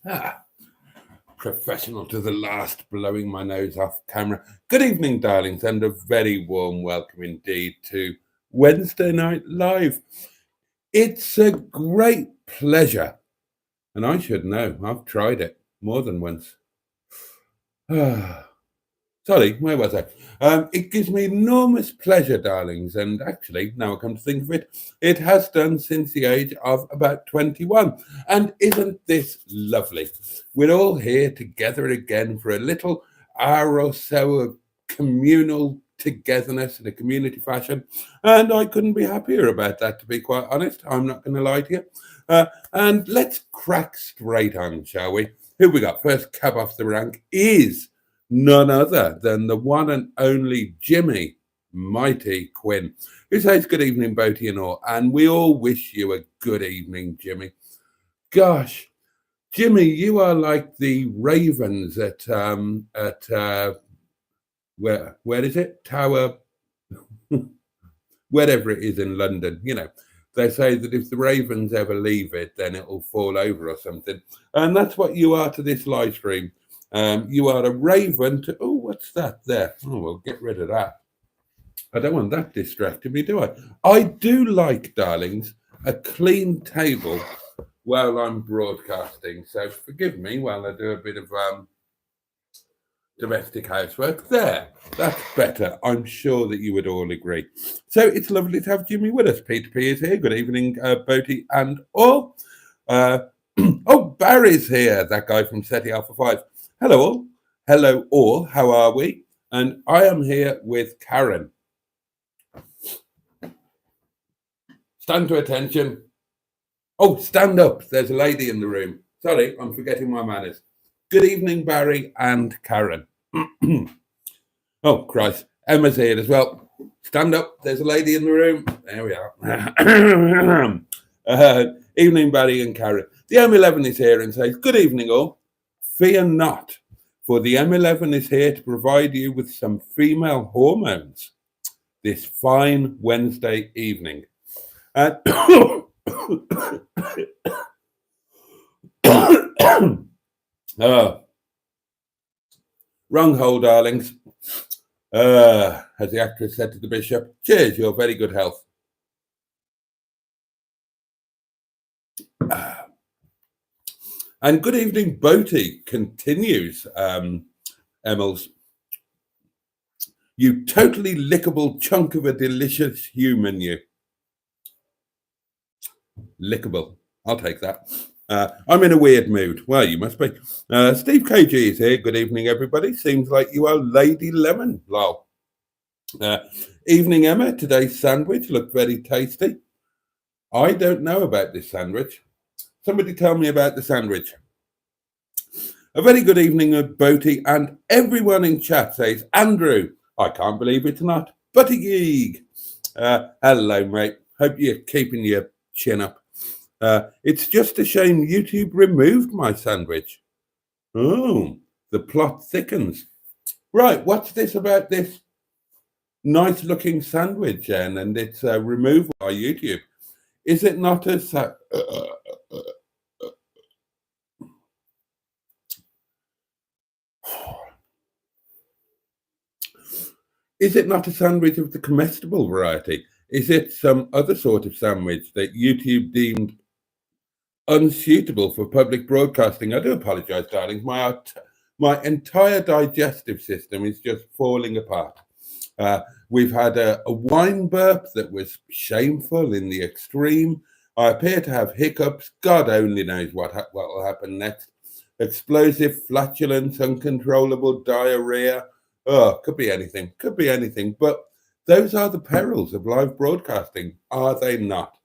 Ah, professional to the last, blowing my nose off camera. Good evening, darlings, and a very warm welcome indeed to Wednesday Night Live. It's a great pleasure, and I should know, I've tried it more than once. Sorry, where was I? It gives me enormous pleasure, darlings, and actually, now I come to think of it, it has done since the age of about 21. And isn't this lovely? We're all here together again for a little hour or so of communal togetherness in a community fashion, and I couldn't be happier about that, to be quite honest. I'm not going to lie to you. And let's crack straight on, shall we? Who we got? First cab off the rank is none other than the one and only Jimmy Mighty Quinn, who says good evening, Boaty and all, and we all wish you a good evening, Jimmy. Gosh, Jimmy, you are like the Ravens at where is it? Tower, wherever it is in London. You know, they say that if the Ravens ever leave it, then it'll fall over or something, and that's what you are to this live stream. You are a raven to, oh, what's that there? Oh, well, get rid of that. I don't want that distracting me, do I? I do like, darlings, a clean table while I'm broadcasting. So forgive me while I do a bit of domestic housework. There, that's better. I'm sure that you would all agree. So it's lovely to have Jimmy with us. Peter P is here. Good evening, Boaty and all. Oh, Barry's here, that guy from SETI Alpha 5. Hello all. Hello all. How are we? And I am here with Karen. Stand to attention. Oh, stand up. There's a lady in the room. Sorry, I'm forgetting my manners. Good evening, Barry and Karen. Oh, Christ. Emma's here as well. Stand up. There's a lady in the room. There we are. Evening, Barry and Karen. The M11 is here and says, good evening all. Fear not, for the M11 is here to provide you with some female hormones this fine Wednesday evening. Wrong hole, darlings. As the actress said to the bishop, cheers, your very good health. And good evening, Boaty continues, Emmels. You totally lickable chunk of a delicious human, you. Lickable. I'll take that. I'm in a weird mood. Well, you must be. Steve KG is here. Good evening, everybody. Seems like you are Lady Lemon. Lol. Evening, Emma. Today's sandwich looked very tasty. I don't know about this sandwich. Somebody tell me about the sandwich. A very good evening, Boaty, and everyone in chat says, Andrew, I can't believe it's not Buttigieg. Hello, mate. Hope you're keeping your chin up. It's just a shame YouTube removed my sandwich. Oh, the plot thickens. Right, what's this about this nice looking sandwich, Jen, and its removal by YouTube? Is it not a is it not a sandwich of the comestible variety? Is it some other sort of sandwich that YouTube deemed unsuitable for public broadcasting? I do apologize, darlings. My entire digestive system is just falling apart. We've had a wine burp that was shameful in the extreme. I appear to have hiccups. God only knows what will happen next. Explosive flatulence, uncontrollable diarrhea. Oh, could be anything. Could be anything. But those are the perils of live broadcasting, are they not?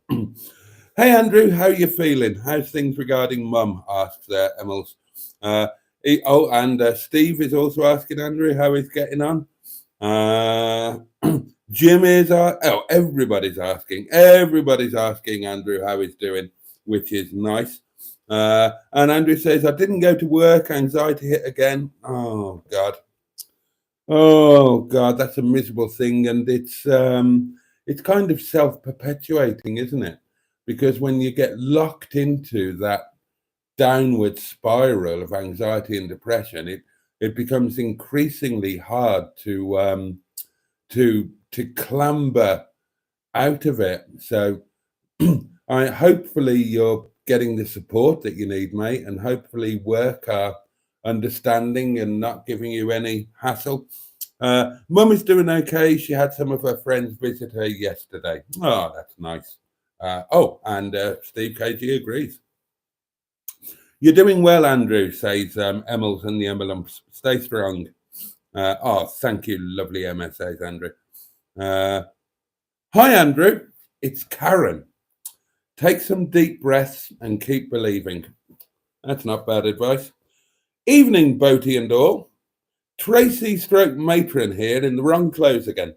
Hey, Andrew, how you feeling? How's things regarding mum? Asks Emmels. And Steve is also asking Andrew how he's getting on. Jim is, everybody's asking. Everybody's asking Andrew how he's doing, which is nice. And Andrew says, I didn't go to work, anxiety hit again. Oh, God. Oh, God, that's a miserable thing. And it's kind of self-perpetuating, isn't it? Because when you get locked into that downward spiral of anxiety and depression, it becomes increasingly hard to clamber out of it. So hopefully you're getting the support that you need, mate, and hopefully work are understanding and not giving you any hassle. Mum is doing okay. She had some of her friends visit her yesterday. Oh, that's nice. And Steve KG agrees. You're doing well, Andrew, says Emmels and the Emblemps. Stay strong. Thank you, lovely MS, says Andrew. Hi, Andrew. It's Karen. Take some deep breaths and keep believing. That's not bad advice. Evening, Boaty and all. Tracy stroke matron here in the wrong clothes again.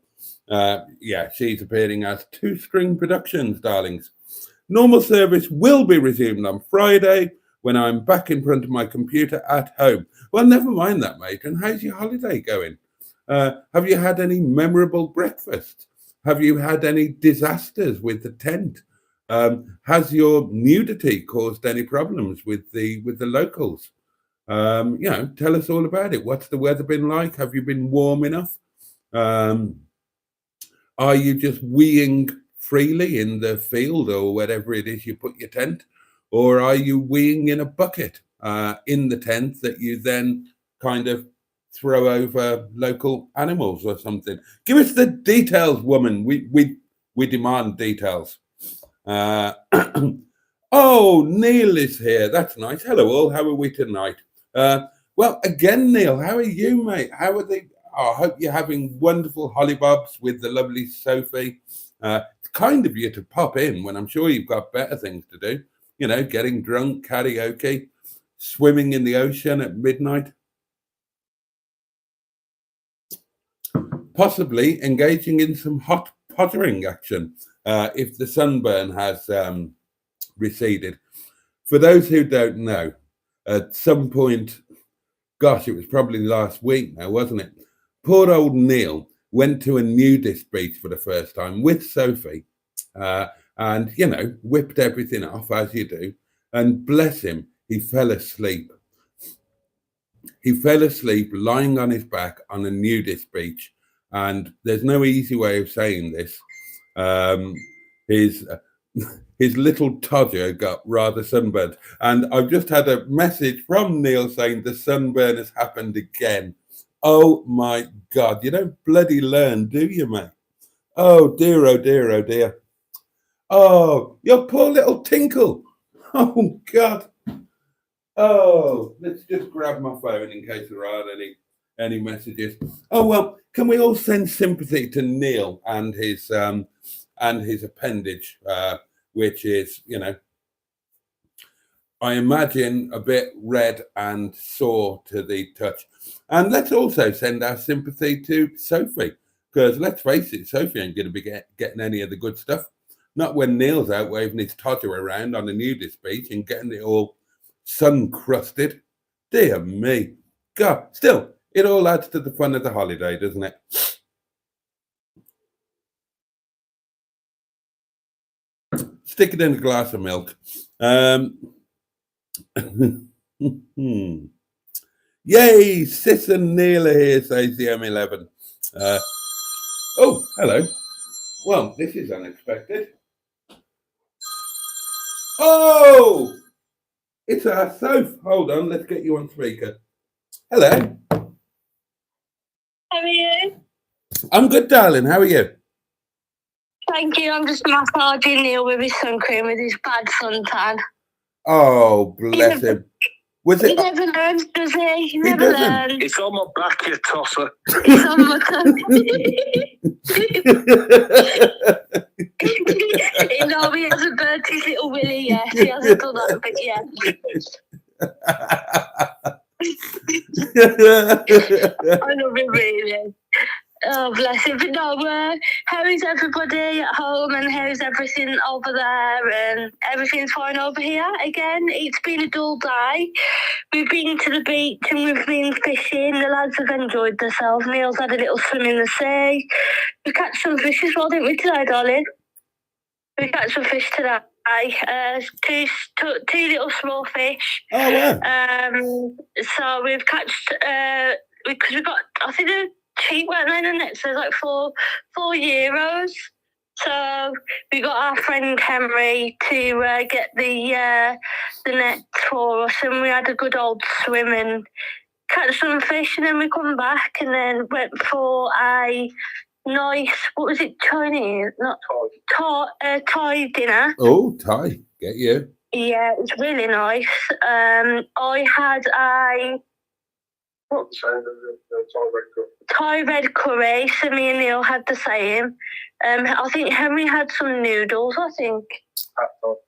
She's appearing as Two String Productions, darlings. Normal service will be resumed on Friday when I'm back in front of my computer at home. Well, never mind that, matron. How's your holiday going? Have you had any memorable breakfasts? Have you had any disasters with the tent? Has your nudity caused any problems with the locals? Tell us all about it. What's the weather been like? Have you been warm enough? Are you just weeing freely in the field or wherever it is you put your tent? Or are you weeing in a bucket in the tent that you then kind of throw over local animals or something? Give us the details, woman. We demand details. Oh, Neil is here. That's nice. Hello all. How are we tonight? Well, again, Neil, how are you, mate? How are they? I hope you're having wonderful hollybobs with the lovely Sophie. It's kind of you to pop in when I'm sure you've got better things to do. You know, getting drunk, karaoke, swimming in the ocean at midnight. Possibly engaging in some hot pottering action if the sunburn has receded. For those who don't know, at some point, gosh, it was probably last week now, wasn't it? Poor old Neil went to a nudist beach for the first time with Sophie and, whipped everything off as you do. And bless him, he fell asleep. He fell asleep lying on his back on a nudist beach. And there's no easy way of saying this. His little todger got rather sunburned. And I've just had a message from Neil saying the sunburn has happened again. Oh my God, you don't bloody learn, do you, mate? Oh dear, oh dear, oh dear. Oh, your poor little Tinkle. Oh God. Oh, let's just grab my phone in case there are any messages. Oh well, can we all send sympathy to Neil and his appendage, which is, I imagine a bit red and sore to the touch. And let's also send our sympathy to Sophie, because let's face it, Sophie ain't going to be getting any of the good stuff. Not when Neil's out waving his todger around on a nudist beach and getting it all sun-crusted. Dear me. God, still, it all adds to the fun of the holiday, doesn't it? Stick it in a glass of milk. Yay, Sis and Neil are here, says the M11. Oh, hello. Well, this is unexpected. Oh, it's our Soph. Hold on, let's get you on speaker. Hello. How are you? I'm good, darling. How are you? thank you. I'm just massaging Neil with his sun cream with his bad suntan. Oh, bless him. Was He it? never learns, does he? He never doesn't. learns. It's on my back, you tosser. It's on my tongue. No, he hasn't burnt his little willy yet. He hasn't done that bit yet. I love him really. Oh, bless him. But no, how is everybody at home and how's everything over there? And everything's fine over here again. It's been a dull day. We've been to the beach and we've been fishing. The lads have enjoyed themselves. Neil's had a little swim in the sea. We catch some fish as well, didn't we, today, darling? We catch some fish today. Two little small fish. Oh, wow. So we've catched, because we got, I think they're cheap, weren't they, in the net? So like €4. So we got our friend Henry to get the net for us, and we had a good old swim and catch some fish, and then we come back and then went for a nice, what was it, Chinese? Not Thai dinner. Oh, Thai. Get you. Yeah, it was really nice. I had a Thai red curry, so me and Neil had the same. I think Henry had some noodles, I think.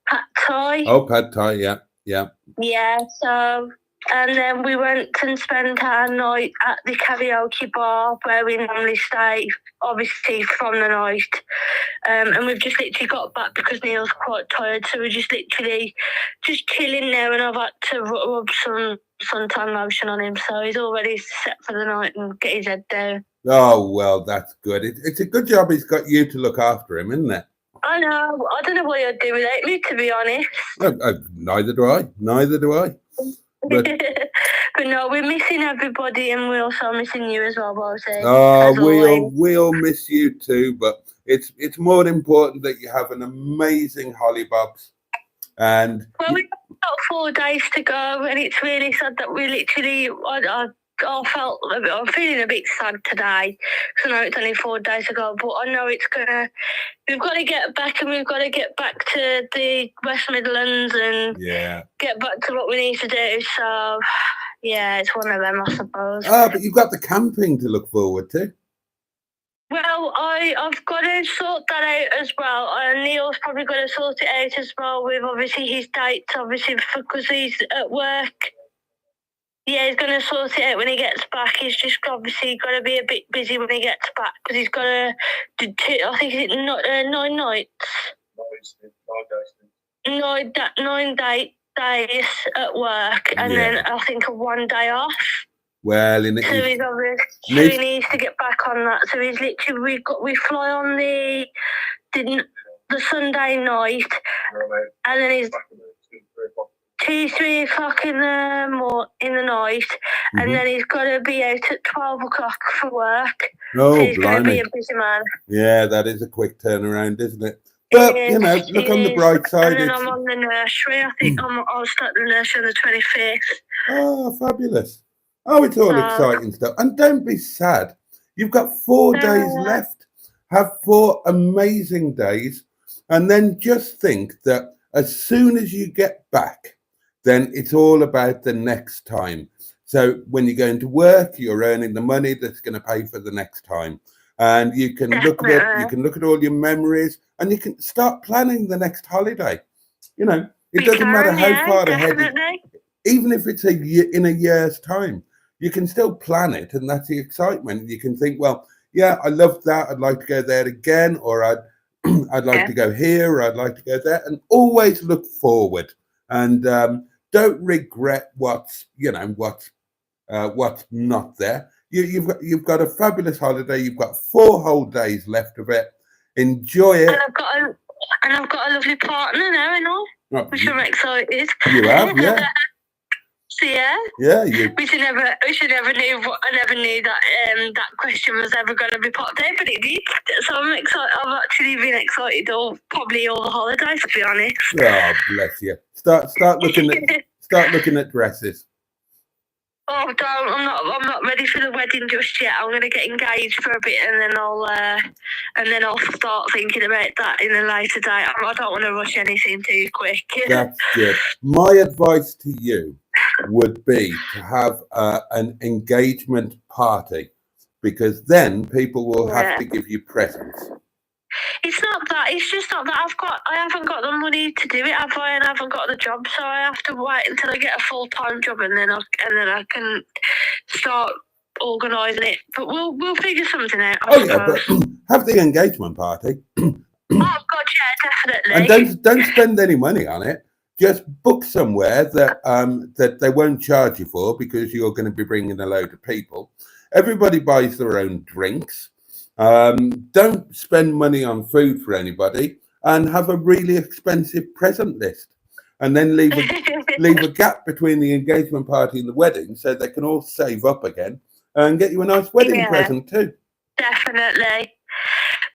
Pad Thai. Oh, Pad Thai, yeah. Yeah, so, and then we went and spent our night at the karaoke bar where we normally stay, obviously, from the night. And we've just literally got back because Neil's quite tired, so we're just literally just chilling there, and I've had to rub some suntan lotion on him, so he's already set for the night and get his head down. Oh, well, that's good. It's a good job he's got you to look after him, isn't it? I know. I don't know what I'd do without me, to be honest. Neither do I. But, but no, we're missing everybody, and we're also missing you as well, Boaty. Oh, we'll miss you too, but it's more important that you have an amazing hollybobs. And well, we've got 4 days to go, and it's really sad that we literally. I'm feeling a bit sad today because I know it's only 4 days ago, but I know we've got to get back, and we've got to get back to the West Midlands and get back to what we need to do. So, yeah, it's one of them, I suppose. But you've got the camping to look forward to. Well, I've got to sort that out as well. Neil's probably got to sort it out as well with obviously his dates, obviously because he's at work. Yeah, he's going to sort it out when he gets back. He's just obviously got to be a bit busy when he gets back because he's got to do, I think it's 9 nights. 9 days at work, and then I think a 1 day off. Well, he needs to get back on that. So he's literally we fly on the Sunday night, and then he's 2-3 o'clock in the night, and then he's got to be out at 12 o'clock for work. Oh, so he's going to be blimey. a busy man. Yeah, that is a quick turnaround, isn't it? But, look on the bright side. And then I'm on the nursery. I think I'll start the nursery on the 25th. Oh, fabulous. Oh, it's all exciting stuff. And don't be sad. You've got 4 days left. Have 4 amazing days. And then just think that as soon as you get back, then it's all about the next time. So when you're going to work, you're earning the money that's going to pay for the next time. And you can look at it, you can look at all your memories, and you can start planning the next holiday. It doesn't matter how far ahead, even if it's in a year's time, you can still plan it, and that's the excitement. You can think, well, yeah, I love that. I'd like to go there again, or I'd like to go here, or I'd like to go there, and always look forward, and don't regret what's not there. You've got a fabulous holiday. You've got 4 whole days left of it. Enjoy it. And I've got a lovely partner now, and all, which I'm excited. You have, yeah. So yeah. We should never knew. I never knew that that question was ever going to be popped out, but it did. So I'm excited. I've actually been excited probably all the holidays, to be honest. Oh, bless you. Start looking at dresses. Oh, don't! I'm not ready for the wedding just yet. I'm going to get engaged for a bit, and then I'll start thinking about that in a later date. I don't want to rush anything too quick. That's good. My advice to you would be to have an engagement party, because then people will have to give you presents. It's not that. It's just not that I haven't got the money to do it, have I? And I haven't got the job, so I have to wait until I get a full-time job, and then I can start organising it. But we'll figure something out. Oh yeah, but have the engagement party. Oh God, yeah, definitely. And don't spend any money on it. Just book somewhere that they won't charge you for, because you're going to be bringing a load of people. Everybody buys their own drinks. Don't spend money on food for anybody, and have a really expensive present list, and then leave a gap between the engagement party and the wedding, so they can all save up again and get you a nice wedding present too. Definitely.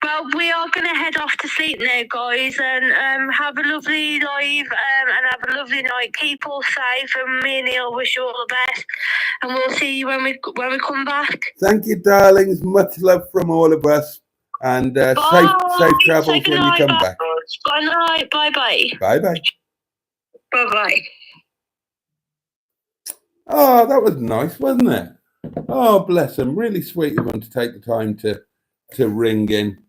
Well, we are going to head off to sleep now, guys, and have a lovely life, and have a lovely night. Keep all safe, and me and Neil wish you all the best, and we'll see you when we come back. Thank you, darlings. Much love from all of us, and safe travels when you come back. Bye night. Bye bye. Bye bye. Bye bye. Oh, that was nice, wasn't it? Oh, bless them. Really sweet of them to take the time to ring in.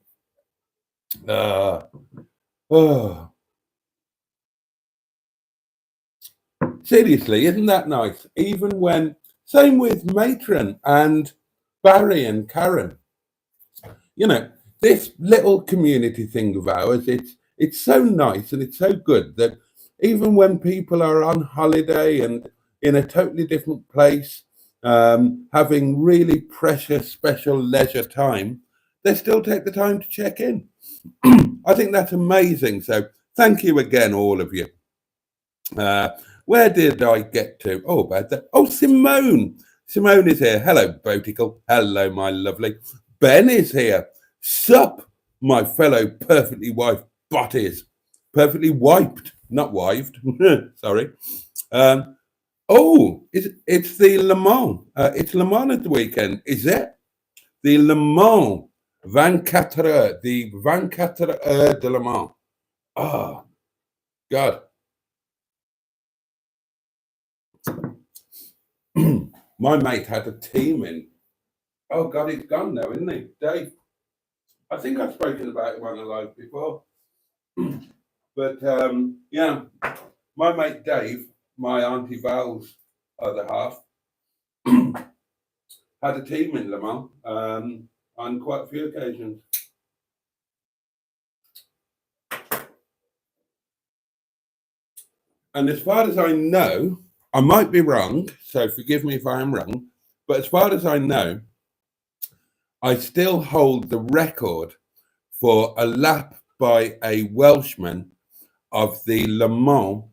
Seriously, isn't that nice? Even when, same with Matron and Barry and Karen. You know, this little community thing of ours, it's so nice and it's so good that even when people are on holiday and in a totally different place, having really precious, special leisure time, they still take the time to check in. I think that's amazing. So thank you again, all of you. Where did I get to? Oh, about that. Oh, Simone. Simone is here. Hello, Boatical. Hello, my lovely. Ben is here. Sup, my fellow perfectly wiped botties. Perfectly wiped, not wived. Sorry. It's the Le Mans. It's Le Mans at the weekend, is it? The Le Mans 24 heures, the 24 heures de Le Mans. Oh, God. My mate had a team in. Oh, God, he's gone now, isn't he? Dave. I think I've spoken about him on the live before. But, yeah, my mate Dave, my Auntie Val's other half, had a team in Le Mans on quite a few occasions. And as far as I know, I might be wrong, so forgive me if I am wrong, but as far as I know, I still hold the record for a lap by a Welshman of the Le Mans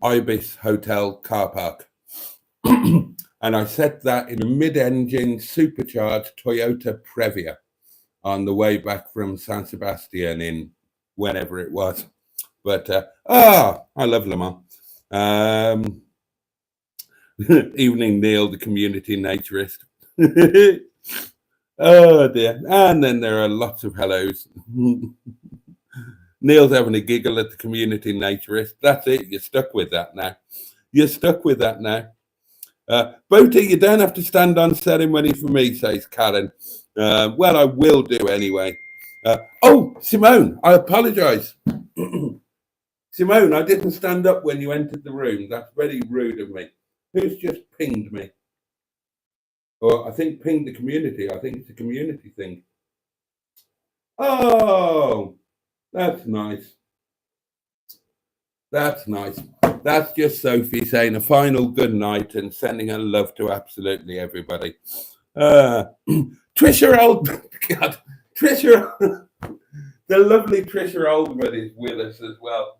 Ibis Hotel car park. And I set that in a mid-engine supercharged Toyota Previa on the way back from San Sebastian in whenever it was. But, I love Le Mans. Evening, Neil, the community naturist. Oh, dear. And then there are lots of hellos. Neil's having a giggle at the community naturist. That's it. You're stuck with that now. You're stuck with that now. Boaty, you don't have to stand on ceremony for me, says Karen. Well, I will do anyway. Simone, I apologise. Simone, I didn't stand up when you entered the room. That's very rude of me. Who's just pinged me? Or I think pinged the community. I think it's a community thing. Oh, that's nice. That's nice. That's just Sophie saying a final good night and sending her love to absolutely everybody. Trisha Oldman, God, Trisha, the lovely Trisha Oldman is with us as well.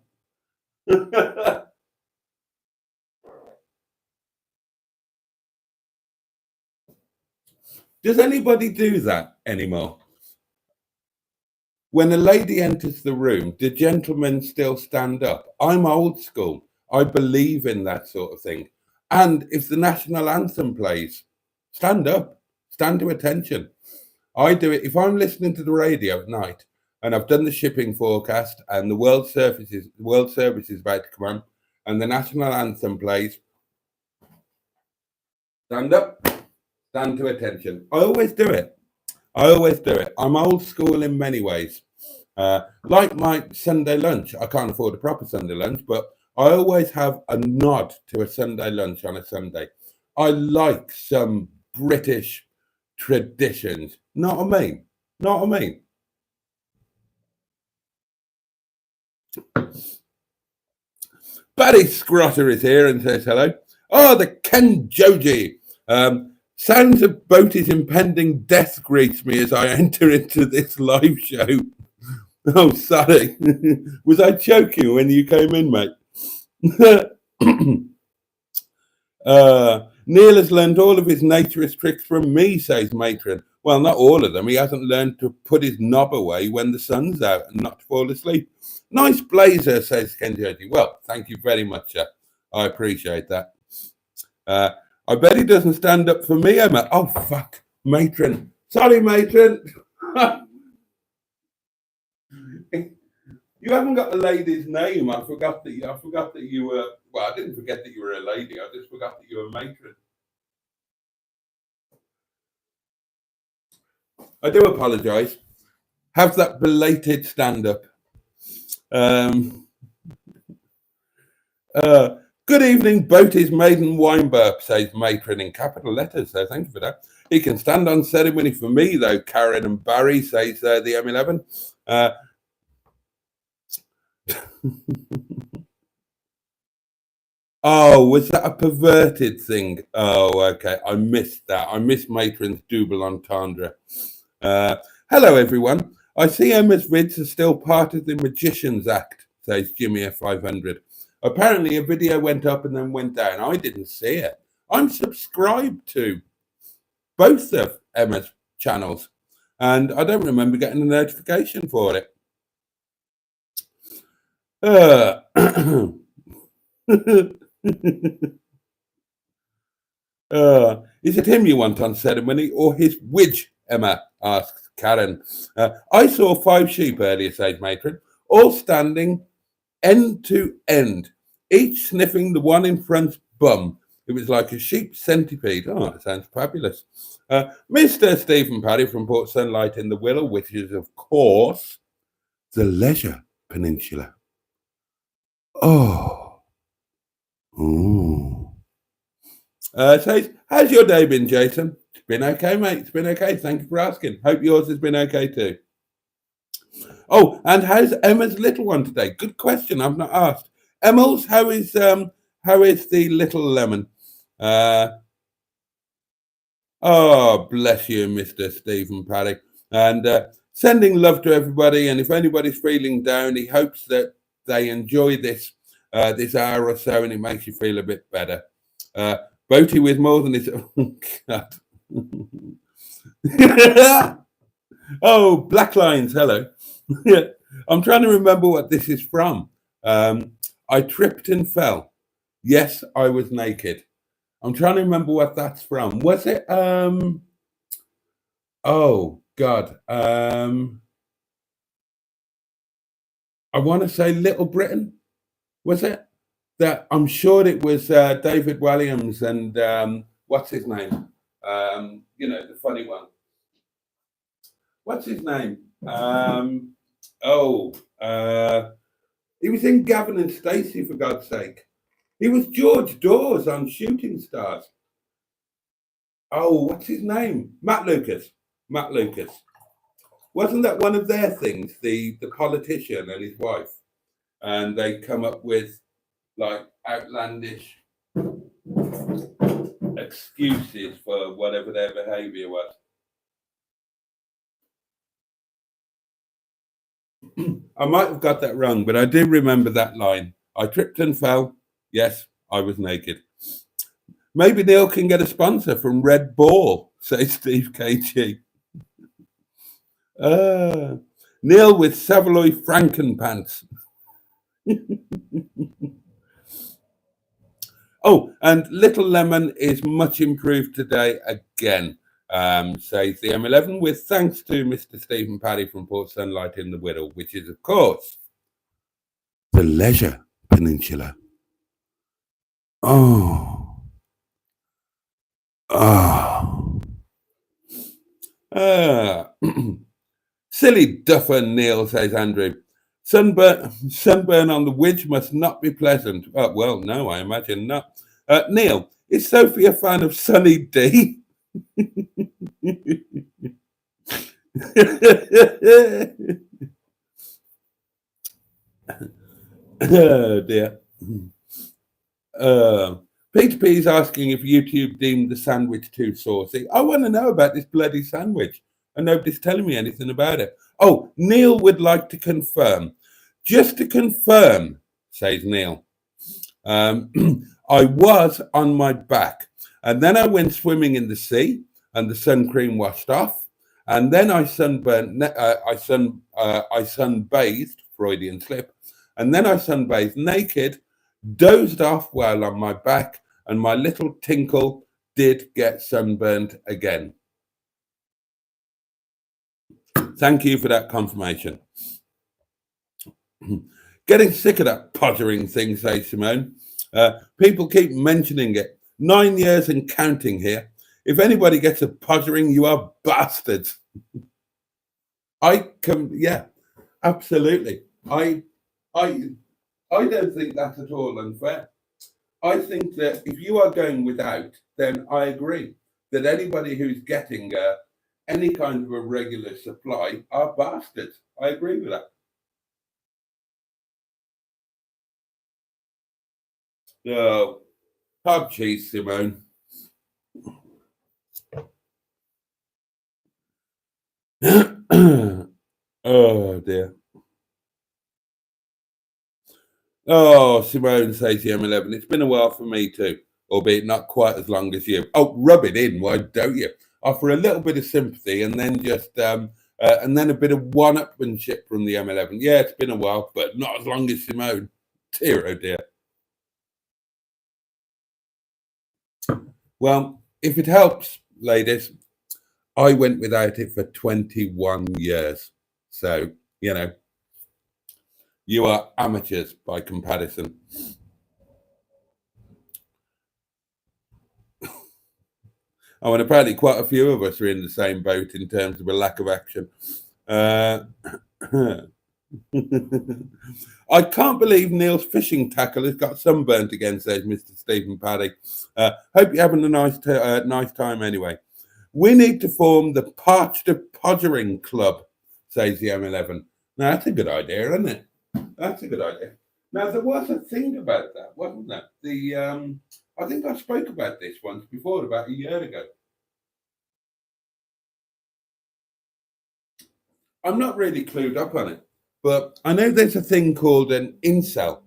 Does anybody do that anymore? When a lady enters the room, do gentlemen still stand up? I'm old school. I believe in that sort of thing. And if the national anthem plays, stand up, stand to attention. I do it if I'm listening to the radio at night and I've done the shipping forecast and the World Service is about to come on and the national anthem plays. Stand up, stand to attention. I always do it. I'm old school in many ways. Like my Sunday lunch, I can't afford a proper Sunday lunch, but I always have a nod to a Sunday lunch on a Sunday. I like some British traditions. Not a mean. Barry Scrotter is here and says hello. Oh, the Ken Joji. Sounds of Boaty's impending death greets me as I enter into this live show. Oh, sorry. Was I choking when you came in, mate? Neil has learned all of his naturist tricks from me, says Matron. Well, not all of them. He hasn't learned to put his knob away when the sun's out and not to fall asleep. Nice blazer, says Ken Joji. Well, thank you very much, sir. I appreciate that. I bet he doesn't stand up for me, Emma. Oh, fuck. Matron. Sorry, Matron. You haven't got the lady's name. I forgot that you were. Well, I didn't forget that you were a lady. I just forgot that you were a matron. I do apologise. Have that belated stand-up. Good evening, Boaty's maiden wine burp, says Matron in capital letters. So thank you for that. He can stand on ceremony for me, though. Karen and Barry, says the M11. Oh, was that a perverted thing? Oh, okay. I missed that. I missed Matron's double entendre. Hello, everyone. I see Emma's vids are still part of the Magician's Act, says Jimmy F500. Apparently, a video went up and then went down. I didn't see it. I'm subscribed to both of Emma's channels, and I don't remember getting a notification for it. Is it him you want on ceremony or his witch, Emma asks Karen. I saw 5 sheep earlier, says Matron, all standing end to end, each sniffing the one in front's bum. It was like a sheep centipede. Oh, that sounds fabulous. Mr. Stephen Paddy from Port Sunlight in the Wirral, which is, of course, the Leisure Peninsula. Oh. Ooh. Says, how's your day been, Jason? It's been okay, mate. It's been okay. Thank you for asking. Hope yours has been okay too. Oh, and how's Emma's little one today? Good question. I've not asked. Emils, how is the little lemon? Oh, bless you, Mr. Stephen Paddy. And sending love to everybody. And if anybody's feeling down, he hopes that they enjoy this hour or so and it makes you feel a bit better. Boaty with more than his... Oh, oh, Black Lines, hello. I'm trying to remember what this is from. I tripped and fell. Yes, I was naked. I'm trying to remember what that's from. Was it oh God. I want to say Little Britain. Was it? That I'm sure it was David Williams and what's his name? You know, the funny one. What's his name? He was in Gavin and Stacey, for God's sake. He was George Dawes on Shooting Stars. Oh, what's his name? Matt Lucas. Wasn't that one of their things? The politician and his wife, and they come up with like outlandish excuses for whatever their behaviour was. I might have got that wrong, but I do remember that line. I tripped and fell. Yes, I was naked. Maybe Neil can get a sponsor from Red Ball, says Steve KG. Neil with Savoy Frankenpants. Oh, and Little Lemon is much improved today again, says the M11, with thanks to Mr. Stephen Paddy from Port Sunlight in the Whittle, which is, of course, the Leisure Peninsula. Oh. Oh. Silly duffer, Neil, says Andrew. Sunburn on the Widge must not be pleasant. Well, no, I imagine not. Neil, is Sophie a fan of Sunny D? Oh dear. Peter P is asking if YouTube deemed the sandwich too saucy. I want to know about this bloody sandwich, and nobody's telling me anything about it. Oh, Neil would like to confirm. Just to confirm, says Neil, I was on my back, and then I went swimming in the sea, and the sun cream washed off, and then I sunburnt. I sunbathed, Freudian slip, and then I sunbathed naked, dozed off while on my back, and my little tinkle did get sunburnt again. Thank you for that confirmation. Getting sick of that pottering thing, says Simone. People keep mentioning it. 9 years and counting here. If anybody gets a pottering, you are bastards. Yeah, absolutely. I don't think that's at all unfair. I think that if you are going without, then I agree that anybody who's getting any kind of a regular supply are bastards. I agree with that. So, hard cheese, Simone. Oh dear. Oh, Simone says the M11. It's been a while for me too, albeit not quite as long as you. Oh, rub it in, why don't you? Offer a little bit of sympathy and then just and then a bit of one-upmanship from the M11. Yeah, it's been a while, but not as long as Simone. Dear, oh dear. Well, if it helps, ladies, I went without it for 21 years. So, you know, you are amateurs by comparison. Oh, and apparently quite a few of us are in the same boat in terms of a lack of action. I can't believe Neil's fishing tackle has got sunburnt again, says Mr. Stephen Paddy. Hope you're having a nice time anyway. We need to form the Parched of Podgering Club, says the M11. Now, that's a good idea, isn't it? That's a good idea. Now, there was a thing about that, wasn't there? I think I spoke about this once before, about a year ago. I'm not really clued up on it, but I know there's a thing called an incel,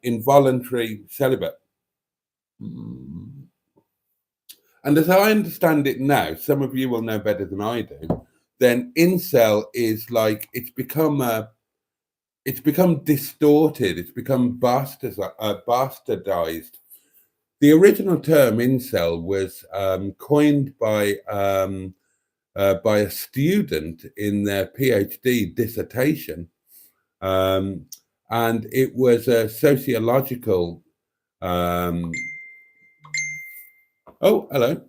involuntary celibate. And as I understand it now, some of you will know better than I do, then incel is like, it's become distorted, it's become bastardized. The original term incel was coined by a student in their PhD dissertation, and it was a sociological. Oh, hello.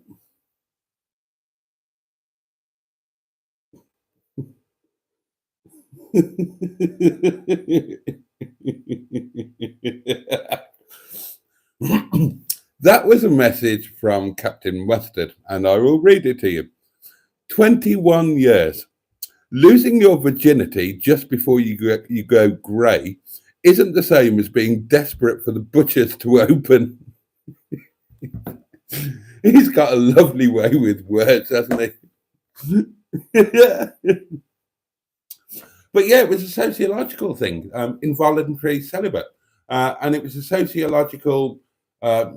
That was a message from Captain Mustard, and I will read it to you. 21 years. Losing your virginity just before you go grey isn't the same as being desperate for the butchers to open. He's got a lovely way with words, hasn't he? But yeah, it was a sociological thing, involuntary celibate. And it was a sociological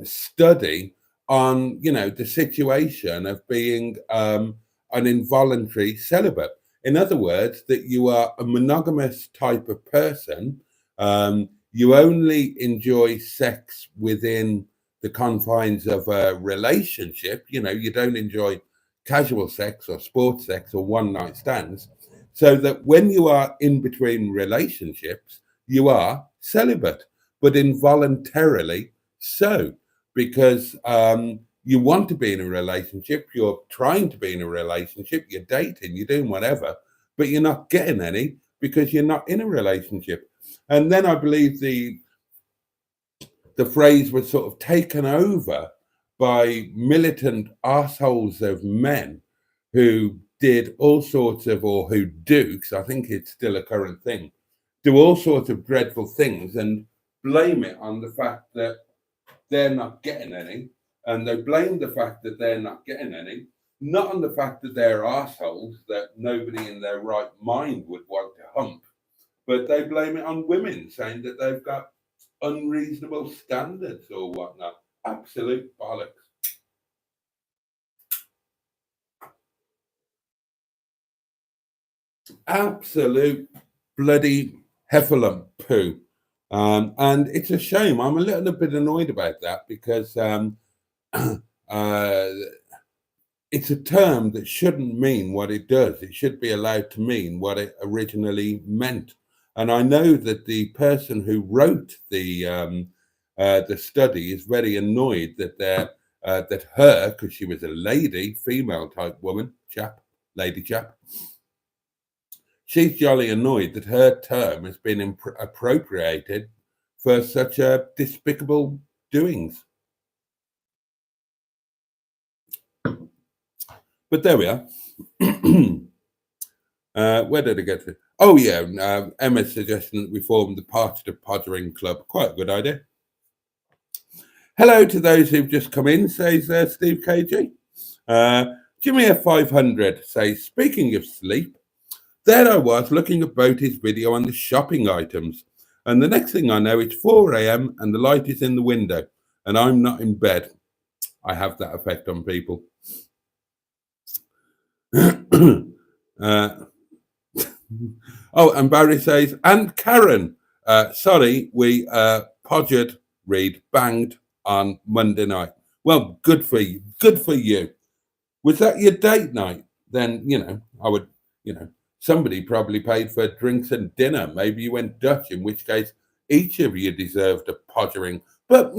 study on, the situation of being an involuntary celibate. In other words, that you are a monogamous type of person. You only enjoy sex within the confines of a relationship. You know, you don't enjoy casual sex or sports sex or one night stands. So that when you are in between relationships, you are celibate, but involuntarily so, because you want to be in a relationship, you're trying to be in a relationship, you're dating, you're doing whatever, but you're not getting any because you're not in a relationship. And then I believe the phrase was sort of taken over by militant assholes of men who did all sorts of, or who do, because I think it's still a current thing, do all sorts of dreadful things and blame it on the fact that they're not getting any. And they blame the fact that they're not getting any, not on the fact that they're assholes that nobody in their right mind would want to hump, but they blame it on women, saying that they've got unreasonable standards or whatnot. Absolute bollocks. Absolute bloody heffalump poo. And it's a shame. I'm a little bit annoyed about that because it's a term that shouldn't mean what it does. It should be allowed to mean what it originally meant. And I know that the person who wrote the study is very annoyed that that her, because she was a lady, female type woman, lady chap, she's jolly annoyed that her term has been appropriated for such despicable doings. But there we are. Where did I get to? Oh, yeah. Emma's suggestion that we form the Parted of Pottering Club. Quite a good idea. Hello to those who've just come in, says Steve KG. Jimmy F500 says, speaking of sleep, there I was looking at Boaty's video on the shopping items. And the next thing I know, it's 4 a.m. and the light is in the window and I'm not in bed. I have that effect on people. Oh, and Barry says, and Karen, sorry, we banged on Monday night. Well, good for you. Good for you. Was that your date night? Then, I would, somebody probably paid for drinks and dinner. Maybe you went Dutch, in which case each of you deserved a podgering. But,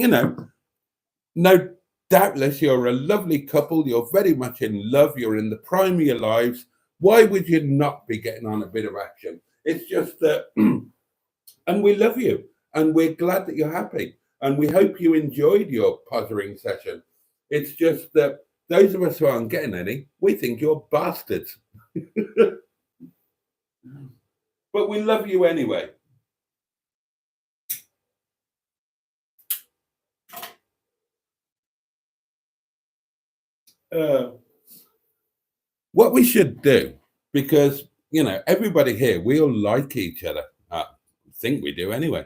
no, doubtless you're a lovely couple. You're very much in love. You're in the prime of your lives. Why would you not be getting on a bit of action? It's just that, and we love you, and we're glad that you're happy, and we hope you enjoyed your pottering session. It's just that those of us who aren't getting any, we think you're bastards. But we love you anyway. What we should do, because, everybody here, we all like each other. I think we do anyway.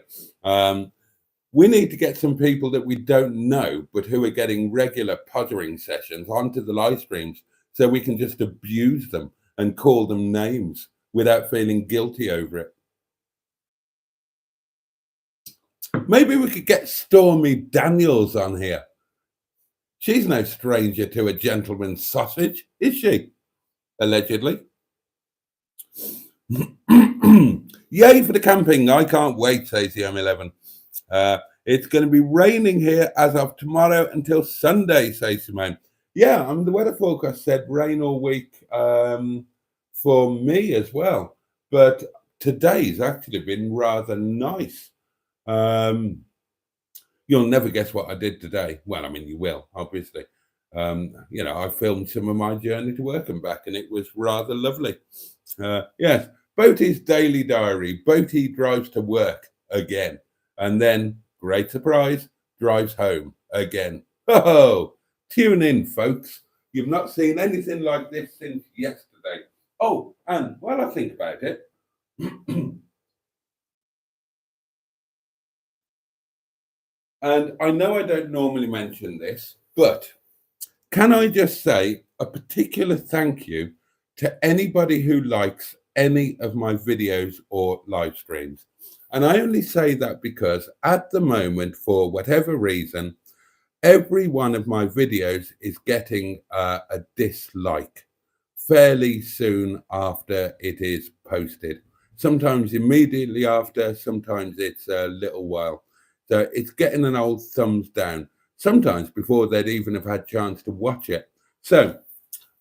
We need to get some people that we don't know, but who are getting regular pottering sessions onto the live streams so we can just abuse them and call them names without feeling guilty over it. Maybe we could get Stormy Daniels on here. She's no stranger to a gentleman's sausage, is she? Allegedly. Yay for the camping. I can't wait, says the M11. It's going to be raining here as of tomorrow until Sunday, says Simone. Yeah, the weather forecast said rain all week for me as well. But today's actually been rather nice. You'll never guess what I did today. Well, you will, obviously. I filmed some of my journey to work and back, and it was rather lovely. Yes, Boaty's daily diary. Boaty drives to work again, and then, great surprise, drives home again. Oh, tune in, folks. You've not seen anything like this since yesterday. Oh, and while I think about it, and I know I don't normally mention this, but can I just say a particular thank you to anybody who likes any of my videos or live streams? And I only say that because at the moment, for whatever reason, every one of my videos is getting a dislike fairly soon after it is posted. Sometimes immediately after, sometimes it's a little while. So it's getting an old thumbs down, sometimes before they'd even have had a chance to watch it. So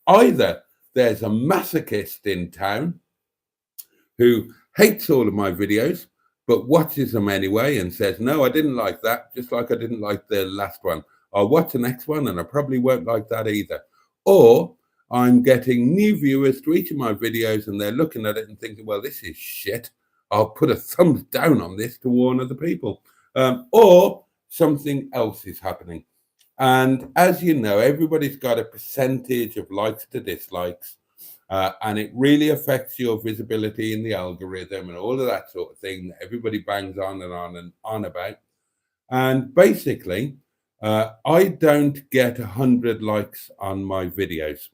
either there's a masochist in town who hates all of my videos, but watches them anyway and says, no, I didn't like that, just like I didn't like the last one. I'll watch the next one and I probably won't like that either. Or I'm getting new viewers to each of my videos and they're looking at it and thinking, well, this is shit. I'll put a thumbs down on this to warn other people. Or something else is happening. And as you know, everybody's got a percentage of likes to dislikes. And it really affects your visibility in the algorithm and all of that sort of thing that everybody bangs on and on and on about. And basically, I don't get 100 likes on my videos.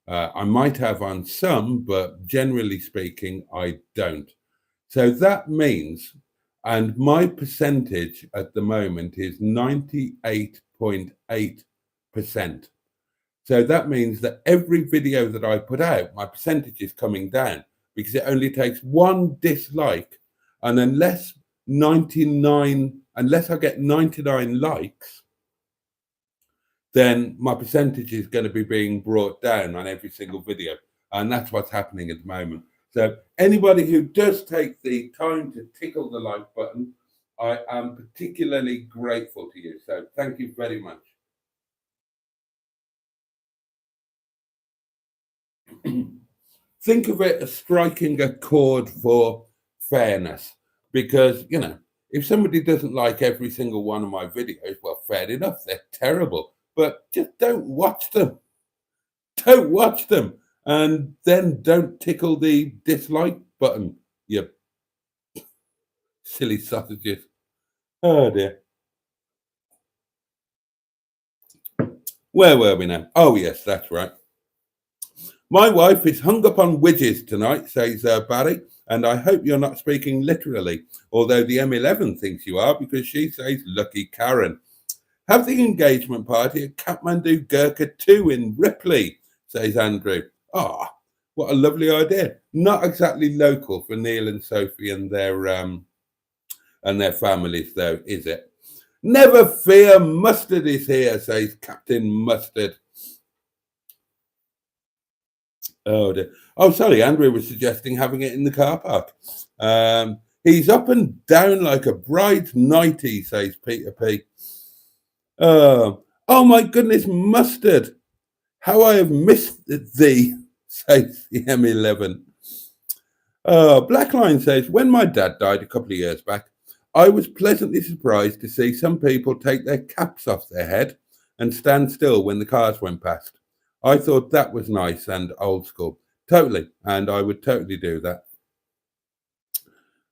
I might have on some, but generally speaking, I don't. So that means, and my percentage at the moment is 98.8%. So that means that every video that I put out, my percentage is coming down because it only takes one dislike. And unless I get 99 likes, then my percentage is going to be being brought down on every single video. And that's what's happening at the moment. So anybody who does take the time to tickle the like button, I am particularly grateful to you. So thank you very much. Think of it as striking a chord for fairness, because, you know, if somebody doesn't like every single one of my videos, well, fair enough, they're terrible, but just don't watch them. Don't watch them, and then don't tickle the dislike button, you silly sausages. Oh dear. Where were we now? Oh yes, that's right. My wife is hung up on widgets tonight, says Barry, and I hope you're not speaking literally, although the M11 thinks you are because she says, lucky Karen. Have the engagement party at Kathmandu Gurkha 2 in Ripley, says Andrew. Ah, what a lovely idea. Not exactly local for Neil and Sophie and their families, though, is it? Never fear, Mustard is here, says Captain Mustard. Oh, dear. Oh, sorry, Andrew was suggesting having it in the car park. He's up and down like a bride's nightie, says Peter P. Oh my goodness, Mustard. How I have missed thee, says the M11. Blackline says, when my dad died a couple of years back, I was pleasantly surprised to see some people take their caps off their head and stand still when the cars went past. I thought that was nice and old school. Totally. And I would totally do that.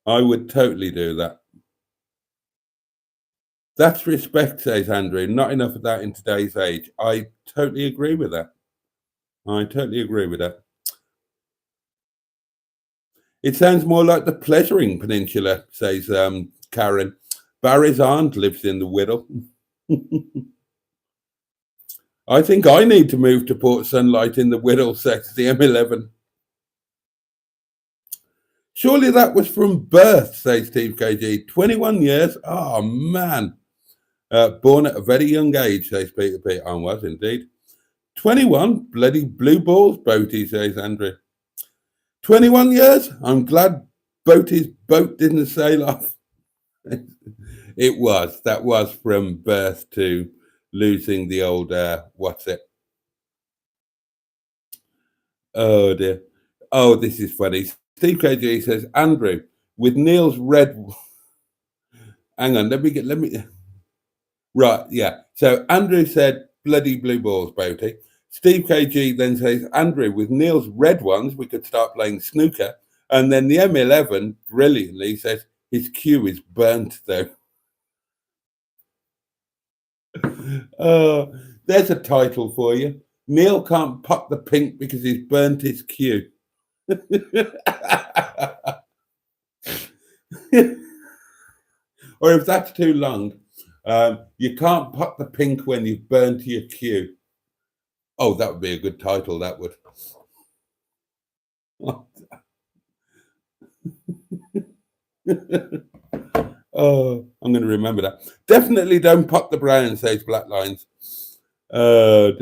I would totally do that. That's respect, says Andrew. Not enough of that in today's age. I totally agree with that. I totally agree with that. It sounds more like the Pleasuring Peninsula, says Karen. Barry's aunt lives in the Whittle. I think I need to move to Port Sunlight in the Whittle, says the M11. Surely that was from birth, says Steve KG. 21 years? Oh, man. Born at a very young age, says Peter P. I was indeed. 21? Bloody blue balls, Boaty, says Andrew. 21 years? I'm glad Boaty's boat didn't sail off. It was. That was from birth to losing the old, what's it? Oh, dear. Oh, this is funny. Steve KG says, Andrew, with Neil's red... Hang on, let me... Right, yeah. So Andrew said, bloody blue balls, Boaty. Steve KG then says, Andrew, with Neil's red ones, we could start playing snooker. And then the M11 brilliantly says, his queue is burnt, though. There's a title for you. Neil can't pop the pink because he's burnt his queue. Or if that's too long, You can't pot the pink when you've burned your queue. Oh, that would be a good title, that would. Oh, I'm going to remember that. Definitely don't pot the brown, says Black Lines. Oh,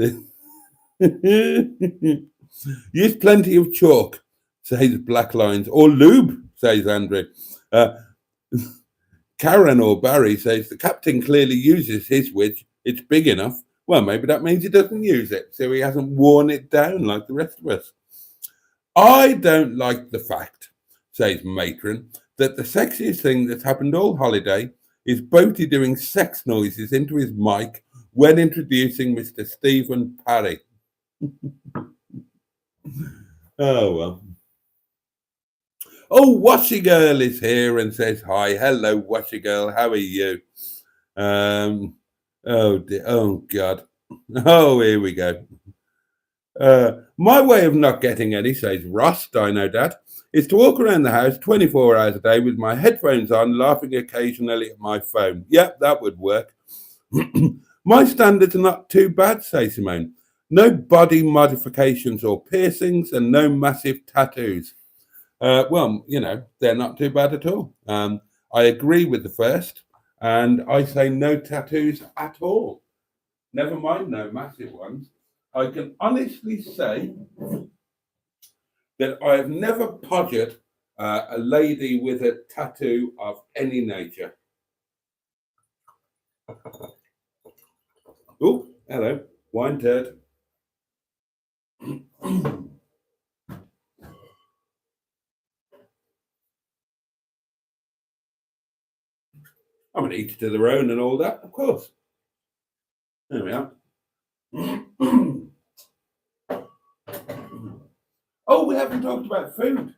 use plenty of chalk, says Black Lines, or lube, says Andrew. Karen or Barry says the captain clearly uses his witch. It's big enough. Well, maybe that means he doesn't use it, so he hasn't worn it down like the rest of us. I don't like the fact, says Matron, that the sexiest thing that's happened all holiday is Boaty doing sex noises into his mic when introducing Mr. Stephen Parry. Oh, well. Oh, Washy Girl is here and says hi. Hello, Washy Girl. How are you? Oh, dear. Oh, God. Oh, here we go. My way of not getting any, says Ross, Dino Dad, is to walk around the house 24 hours a day with my headphones on, laughing occasionally at my phone. Yep, that would work. My standards are not too bad, says Simone. No body modifications or piercings and no massive tattoos. Well, you know, they're not too bad at all. I agree with the first, and I say no tattoos at all. Never mind no massive ones. I can honestly say that I have never podgered a lady with a tattoo of any nature. Oh, hello, wine turd. I'm an each to their own and all that, of course. There we are. Oh, we haven't talked about food.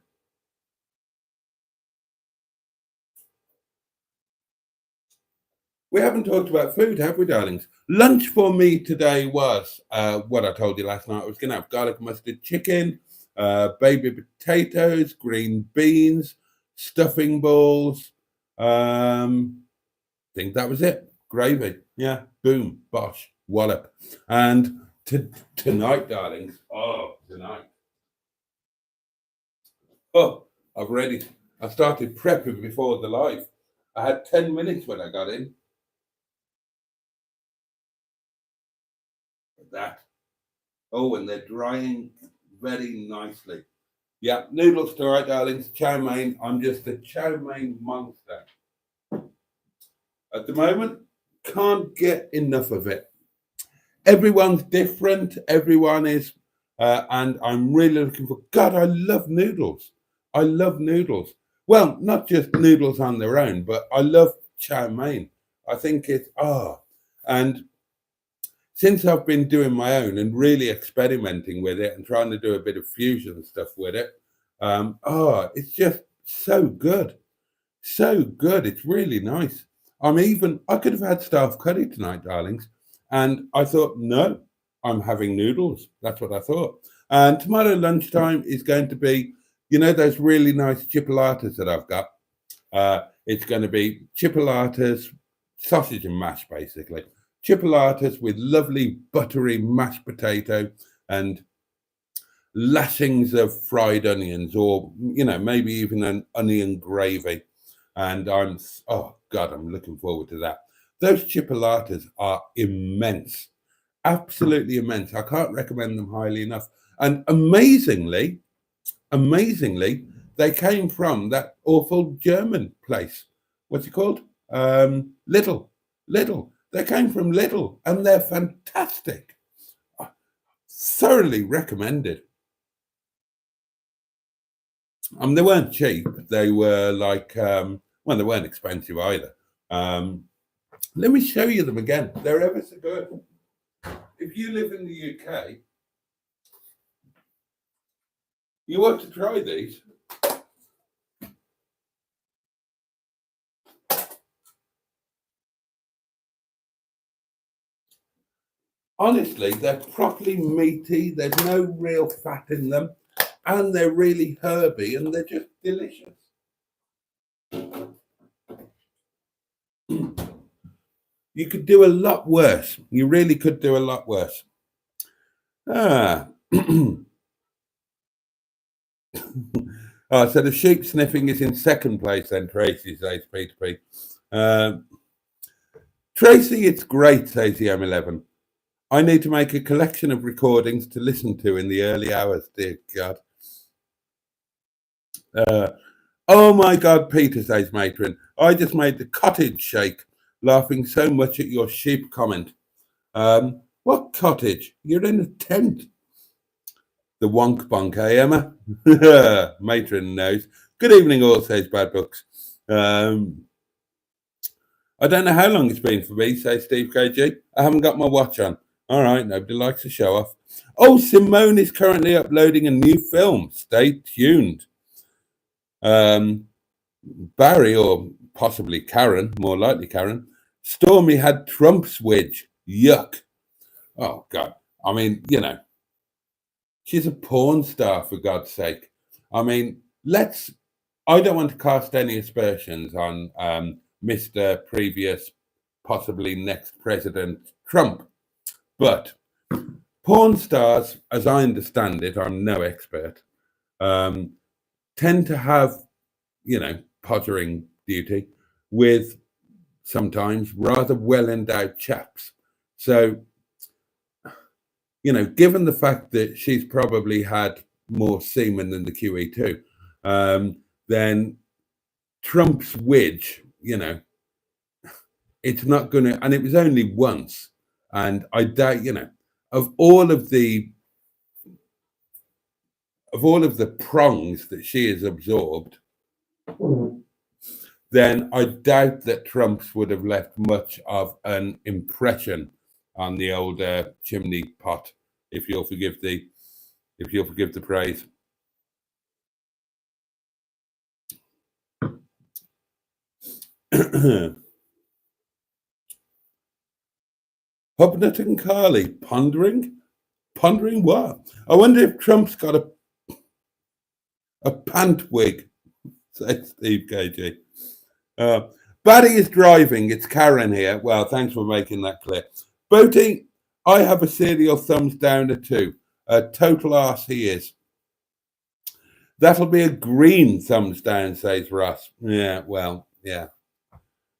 We haven't talked about food, have we, darlings? Lunch for me today was what I told you last night. I was going to have garlic mustard chicken, baby potatoes, green beans, stuffing balls. I think that was it. Gravy. Yeah. Boom. Bosh. Wallop. And tonight, darlings. Oh, tonight. Oh, I started prepping before the live. I had 10 minutes when I got in. That. Oh, and they're drying very nicely. Yeah, noodles tonight, darlings. Chow mein. I'm just a chow mein monster. At the moment, can't get enough of it. Everyone's different. Everyone is, and I'm really looking for. God, I love noodles. I love noodles. Well, not just noodles on their own, but I love chow mein. I think it's and since I've been doing my own and really experimenting with it and trying to do a bit of fusion stuff with it, it's just so good. So good. It's really nice. I could have had staff curry tonight, darlings. And I thought, no, I'm having noodles. That's what I thought. And tomorrow lunchtime is going to be, you know, those really nice chipolatas that I've got. It's going to be chipolatas, sausage and mash, basically. Chipolatas with lovely buttery mashed potato and lashings of fried onions, or, you know, maybe even an onion gravy. And I'm looking forward to that. Those chipolatas are immense, absolutely immense. I can't recommend them highly enough. And amazingly, they came from that awful German place. What's it called? Little. They came from Little, and they're fantastic. Thoroughly recommended. They weren't cheap. They were like, they weren't expensive either. Let me show you them again. They're ever so good. If you live in the UK, you want to try these. Honestly, they're properly meaty. There's no real fat in them. And they're really herby and they're just delicious. you could do a lot worse. You really could do a lot worse. Ah. Oh, so the sheep sniffing is in second place then, Tracy says Peter P. Tracy, it's great, says the M11. I need to make a collection of recordings to listen to in the early hours, dear God. Oh my God, Peter, says Matron. I just made the cottage shake, laughing so much at your sheep comment. What cottage? You're in a tent. The wonk bonk, eh, Emma? Matron knows. Good evening, all, says Bad Books. I don't know how long it's been for me, says Steve KG. I haven't got my watch on. All right, nobody likes a show off. Oh, Simone is currently uploading a new film. Stay tuned. Barry, or possibly Karen, more likely Karen, Stormy had Trump's wedge. Yuck. Oh, God. I mean, you know, she's a porn star, for God's sake. I mean, I don't want to cast any aspersions on Mr. Previous, possibly next President Trump. But porn stars, as I understand it, I'm no expert, tend to have, you know, pottering duty with sometimes rather well-endowed chaps. So, you know, given the fact that she's probably had more semen than the QE2, then Trump's wedge, you know, it's not going to, and it was only once. And I doubt, you know, of all of the prongs that she has absorbed, then I doubt that Trump's would have left much of an impression on the old chimney pot, if you'll forgive the praise. Hubnut and Carly pondering what? I wonder if Trump's got a pant wig, says Steve KG. Barry is driving. It's Karen here. Well, thanks for making that clear. Boaty, I have a serial thumbs down too. A total arse he is. That'll be a green thumbs down, says Ross. Yeah, well, yeah.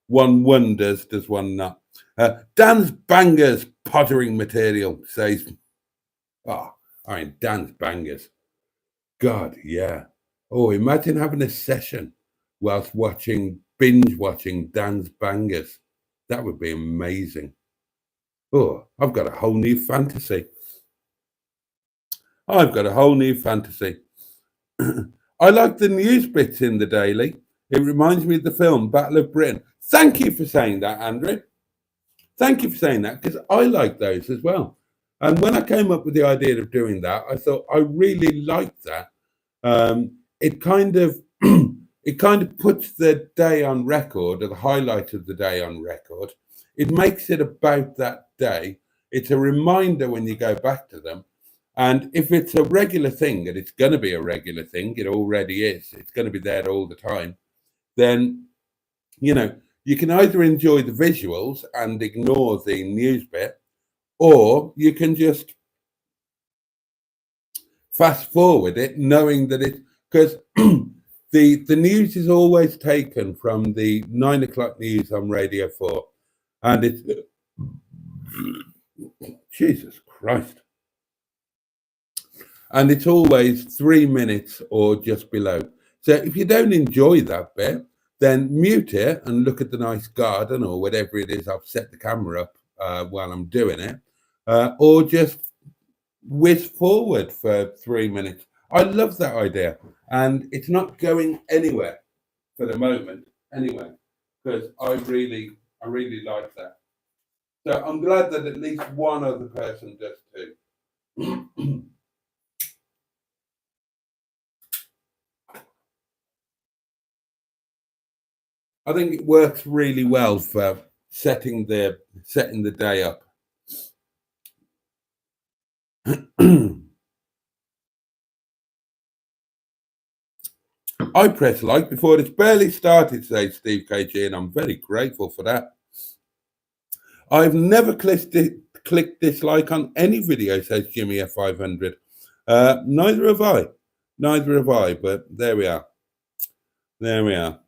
One wonders, does one not? Dan's bangers pottering material, says. Oh, I mean, Dan's bangers. God, yeah. Oh, imagine having a session whilst binge watching Dan's bangers. That would be amazing. Oh, I've got a whole new fantasy. I like the news bits in the Daily. It reminds me of the film Battle of Britain. Thank you for saying that, Andrew. Thank you for saying that, because I like those as well. And when I came up with the idea of doing that, I thought I really liked that. It kind of puts the day on record, or the highlight of the day on record. It makes it about that day. It's a reminder when you go back to them. And if it's a regular thing, and it's going to be a regular thing, it already is, it's going to be there all the time, then, you know, you can either enjoy the visuals and ignore the news bit, or you can just fast forward it, knowing that it, because the news is always taken from the 9 o'clock news on Radio 4. And it's, Jesus Christ. And it's always 3 minutes or just below. So if you don't enjoy that bit, then mute it and look at the nice garden or whatever it is. I've set the camera up while I'm doing it. Or just whiz forward for 3 minutes. I love that idea. And it's not going anywhere for the moment anyway, because I really like that. So I'm glad that at least one other person does too. I think it works really well for setting the day up. I press like before it's barely started, says Steve KG, and I'm very grateful for that. I've never clicked dislike on any video, says Jimmy F500. Neither have I. Neither have I, but there we are. There we are.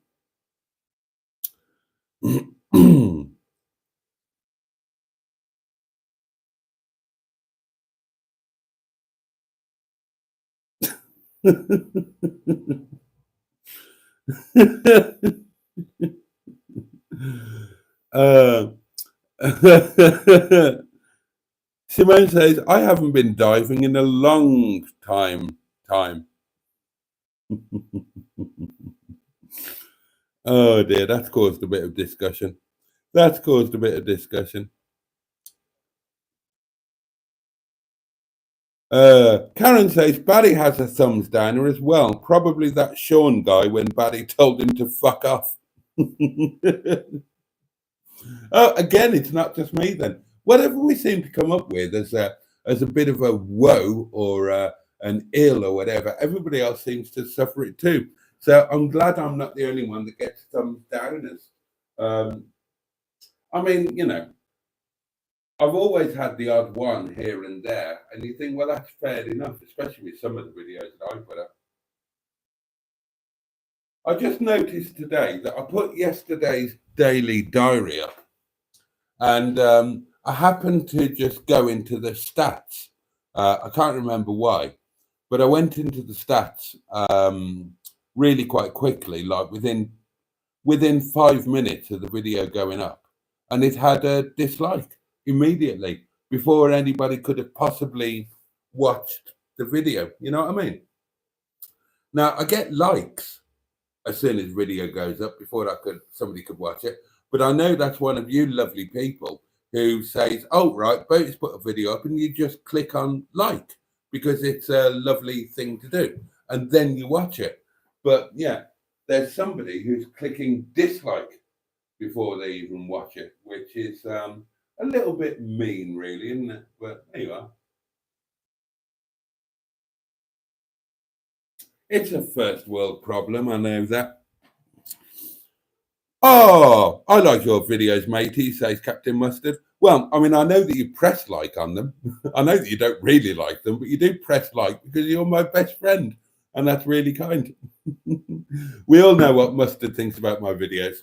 Simone says, I haven't been diving in a long time. Oh dear, that's caused a bit of discussion. That's caused a bit of discussion. Karen says, Barry has a thumbs downer as well. Probably that Sean guy when Barry told him to fuck off. Oh, again, it's not just me then. Whatever we seem to come up with as a bit of a woe or an ill or whatever, everybody else seems to suffer it too. So I'm glad I'm not the only one that gets thumbs downers. I mean, you know, I've always had the odd one here and there, and you think, well, that's fair enough, especially with some of the videos that I put up. I just noticed today that I put yesterday's daily diary up, and I happened to just go into the stats. I can't remember why, but I went into the stats really quite quickly, like within 5 minutes of the video going up, and it had a dislike immediately before anybody could have possibly watched the video. You know what I mean? Now I get likes as soon as video goes up before somebody could watch it. But I know that's one of you lovely people who says, oh, right, Boaty's put a video up and you just click on like because it's a lovely thing to do. And then you watch it. But yeah, there's somebody who's clicking dislike before they even watch it, which is a little bit mean, really, isn't it? But there you are. It's a first world problem, I know that. Oh, I like your videos, matey, says Captain Mustard. Well, I mean, I know that you press like on them. I know that you don't really like them, but you do press like because you're my best friend. And that's really kind. We all know what Mustard thinks about my videos.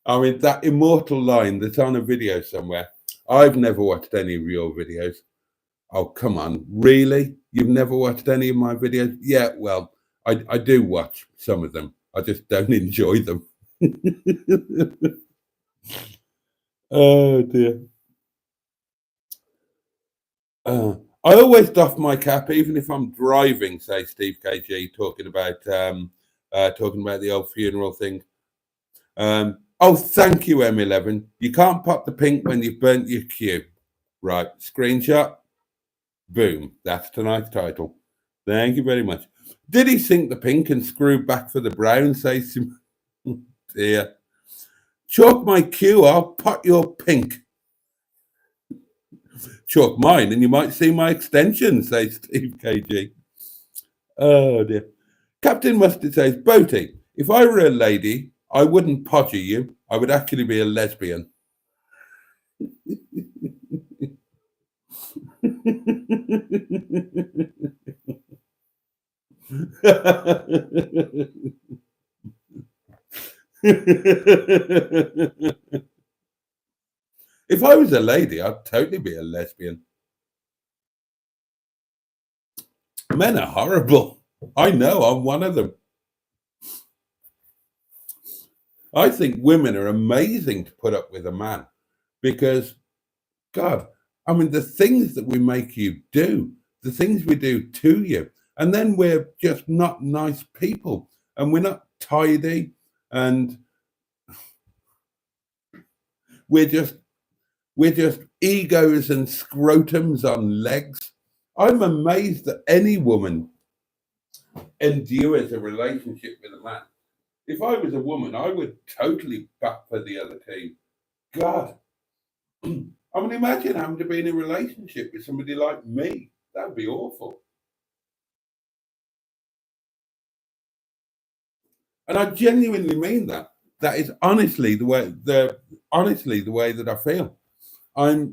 I mean, that immortal line that's on a video somewhere. I've never watched any of your videos. Oh, come on. Really? You've never watched any of my videos? Yeah, well, I do watch some of them. I just don't enjoy them. Oh, dear. I always doff my cap, even if I'm driving, says Steve KG, talking about the old funeral thing. Oh, thank you, M11. You can't pop the pink when you've burnt your queue. Right, screenshot. Boom. That's tonight's title. Thank you very much. Did he sink the pink and screw back for the brown? Says dear. Chalk my queue, I'll pot your pink. Chalk mine, and you might see my extension, says Steve KG. Oh dear. Captain Mustard says, Boaty, if I were a lady, I wouldn't podger you. I would actually be a lesbian. If I was a lady, I'd totally be a lesbian. Men are horrible. I know, I'm one of them. I think women are amazing to put up with a man because, God, I mean, the things that we make you do, the things we do to you, and then we're just not nice people and we're not tidy and we're just egos and scrotums on legs. I'm amazed that any woman endures a relationship with a man. If I was a woman, I would totally back for the other team. God. I mean, imagine having to be in a relationship with somebody like me. That would be awful. And I genuinely mean that. That is honestly the way that I feel. I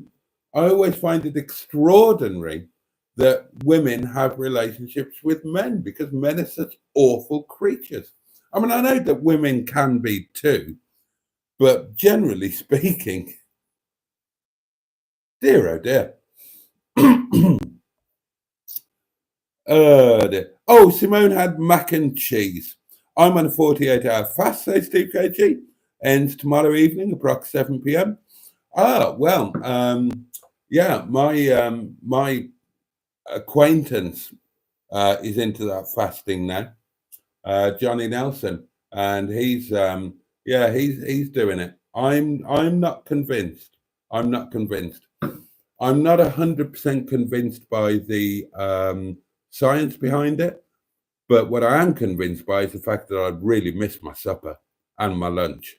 always find it extraordinary that women have relationships with men because men are such awful creatures. I mean, I know that women can be too, but generally speaking, dear oh dear. Oh dear. Oh, Simone had mac and cheese. I'm on a 48-hour fast, says Steve KG. Ends tomorrow evening, approx 7 p.m. Ah, well, yeah, my acquaintance is into that fasting now. Johnny Nelson, and he's doing it. I'm not convinced. I'm not convinced. I'm not 100% convinced by the science behind it, but what I am convinced by is the fact that I'd really miss my supper and my lunch.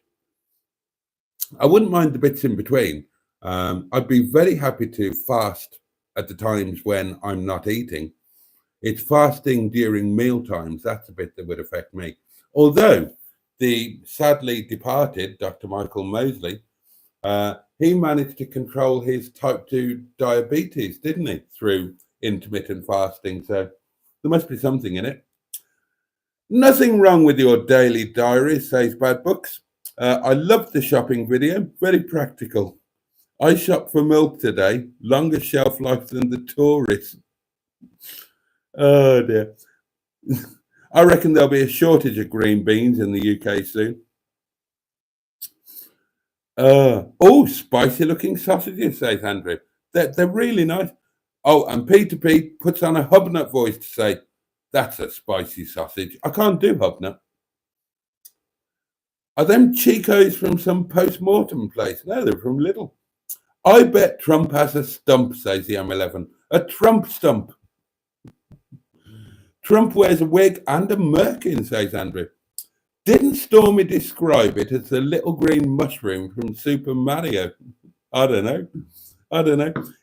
I wouldn't mind the bits in between. I'd be very happy to fast at the times when I'm not eating. It's fasting during meal times. That's a bit that would affect me. Although the sadly departed Dr. Michael Mosley, he managed to control his type 2 diabetes, didn't he, through intermittent fasting. So there must be something in it. Nothing wrong with your daily diary, says Bad Books. I loved the shopping video, very practical. I shopped for milk today, longer shelf life than the tourists. Oh dear. I reckon there'll be a shortage of green beans in the UK soon. Oh, spicy looking sausages, says Andrew. They're really nice. Oh, and Peter P puts on a Hubnut voice to say, that's a spicy sausage. I can't do Hubnut. Are them Chicos from some post-mortem place? No, they're from Lidl. I bet Trump has a stump, says the M11. A Trump stump. Trump wears a wig and a merkin, says Andrew. Didn't Stormy describe it as the little green mushroom from Super Mario? I don't know.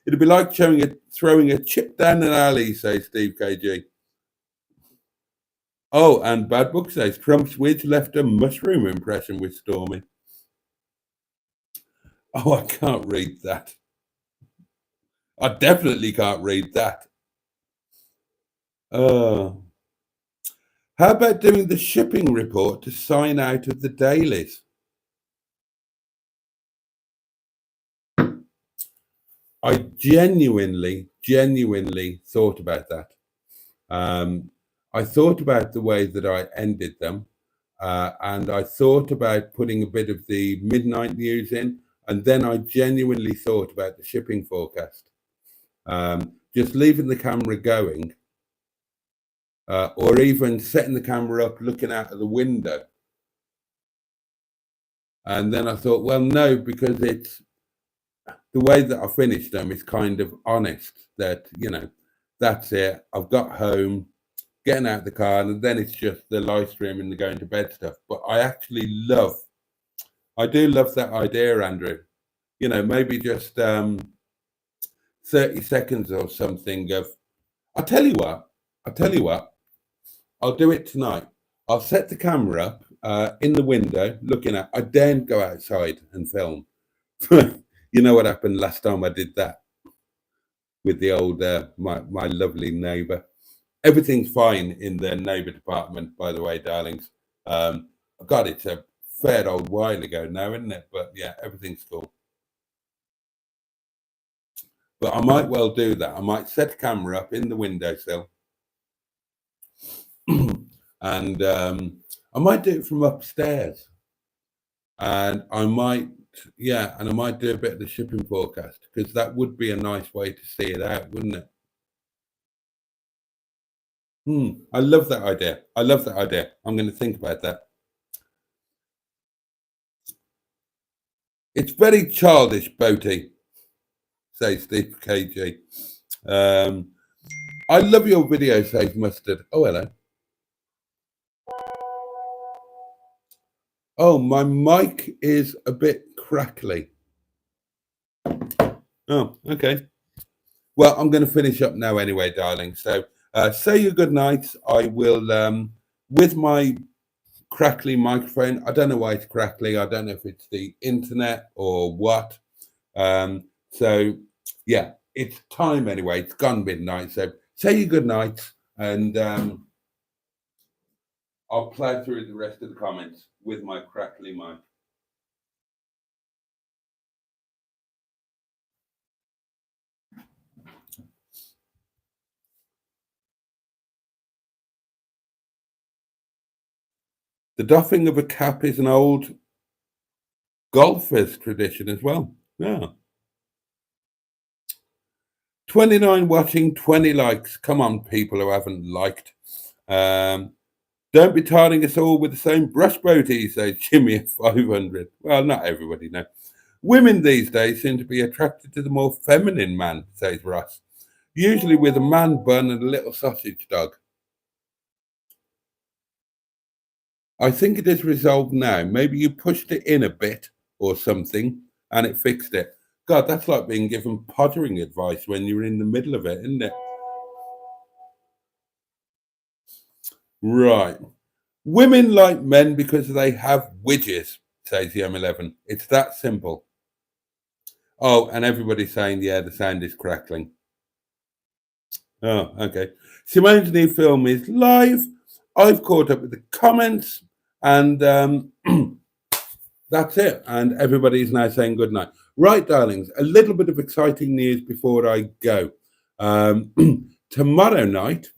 It'd be like throwing a chip down an alley, says Steve KG. Oh, and Bad Book says Trump's wig left a mushroom impression with Stormy. Oh, I can't read that. I definitely can't read that. How about doing the shipping report to sign out of the dailies? I genuinely thought about that. I thought about the way that I ended them, and I thought about putting a bit of the midnight news in, and then I genuinely thought about the shipping forecast. Just leaving the camera going, or even setting the camera up, looking out of the window. And then I thought, well, no, because it's the way that I finished them is kind of honest that, that's it. I've got home, getting out the car, and then it's just the live stream and the going to bed stuff. But I do love that idea, Andrew. Maybe just 30 seconds or something of, I'll tell you what, I'll do it tonight. I'll set the camera up in the window looking out. I daren't go outside and film. You know what happened last time I did that with the old, my lovely neighbour. Everything's fine in the neighbour department, by the way, darlings. God, it's a fair old while ago now, isn't it? But yeah, everything's cool. But I might well do that. I might set a camera up in the windowsill. And I might do it from upstairs. And I might do a bit of the shipping forecast, because that would be a nice way to see it out, wouldn't it? I love that idea. I'm going to think about that. It's very childish, Boaty, says Steve KG. I love your video, says Mustard. Oh, hello. Oh, my mic is a bit crackly. Oh, okay. Well, I'm going to finish up now anyway, darling. So say your good nights. I will, with my crackly microphone. I don't know why it's crackly. I don't know if it's the internet or what. So yeah, it's time anyway. It's gone midnight. So say your good nights, and I'll plow through the rest of the comments with my crackly mic. The doffing of a cap is an old golfer's tradition as well. Yeah. 29 watching, 20 likes. Come on, people who haven't liked. Don't be tarring us all with the same brush, Boaty, says Jimmy at 500. Well, not everybody, no. Women these days seem to be attracted to the more feminine man, says Ross. Usually with a man bun and a little sausage dog. I think it is resolved now. Maybe you pushed it in a bit or something and it fixed it. God, that's like being given pottering advice when you're in the middle of it, isn't it? Right. Women like men because they have widgets, says the M11. It's that simple. Oh, and everybody's saying, yeah, the sound is crackling. Oh, okay. Simone's new film is live. I've caught up with the comments, and that's it. And everybody's now saying good night. Right, darlings, a little bit of exciting news before I go. Tomorrow night,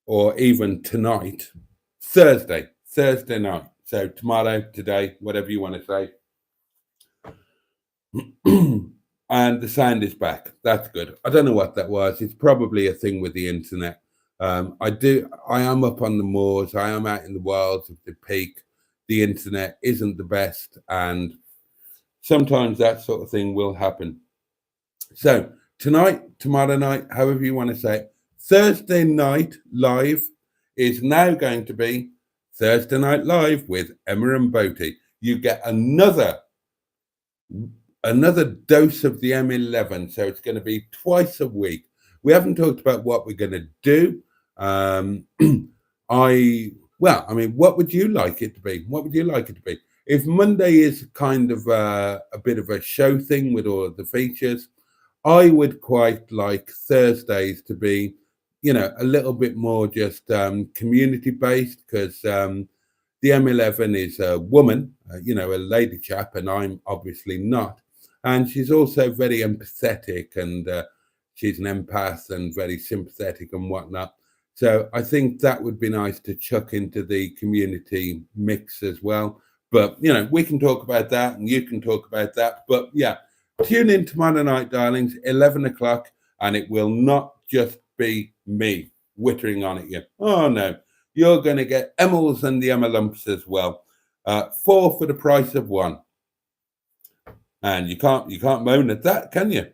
or even tonight, Thursday night. So tomorrow, today, whatever you want to say. And the sound is back. That's good. I don't know what that was. It's probably a thing with the internet. I am up on the moors. I am out in the wilds of the peak. The internet isn't the best, and sometimes that sort of thing will happen. So tonight, tomorrow night, however you want to say it, Thursday night live is now going to be Thursday Night Live with Emma and Boaty. You get another dose of the M11, so it's going to be twice a week. We haven't talked about what we're going to do. What would you like it to be? What would you like it to be? If Monday is kind of a bit of a show thing with all of the features, I would quite like Thursdays to be, a little bit more just community based, because the M11 is a woman, a lady chap, and I'm obviously not. And she's also very empathetic, and she's an empath and very sympathetic and whatnot. So I think that would be nice to chuck into the community mix as well. But, we can talk about that and you can talk about that. But yeah, tune in tomorrow night, darlings, 11 o'clock, and it will not just be me wittering on at you. Oh, no. You're going to get Emmels and the Emma Lumps as well. 4 for the price of 1. And you can't moan at that, can you?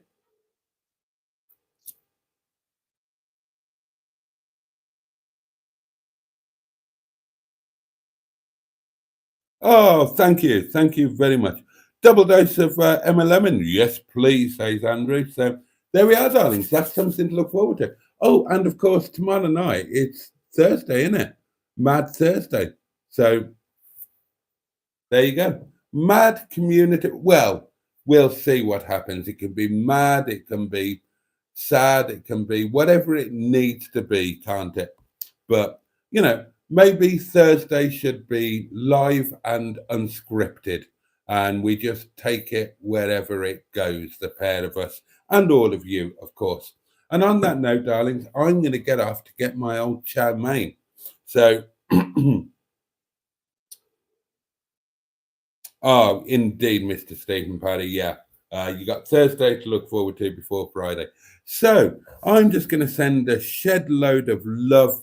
Oh, thank you. Thank you very much. Double dose of Emma Lemon. Yes, please, says Andrew. So there we are, darlings. That's something to look forward to. Oh, and of course, tomorrow night, it's Thursday, isn't it? Mad Thursday. So there you go. Mad community. Well, we'll see what happens. It can be mad. It can be sad. It can be whatever it needs to be, can't it? But, maybe Thursday should be live and unscripted, and we just take it wherever it goes, the pair of us, and all of you, of course. And on that note, darlings, I'm going to get off to get my old chow mein. So, oh, indeed, Mr. Stephen Paddy, yeah. You got Thursday to look forward to before Friday. So I'm just going to send a shed load of love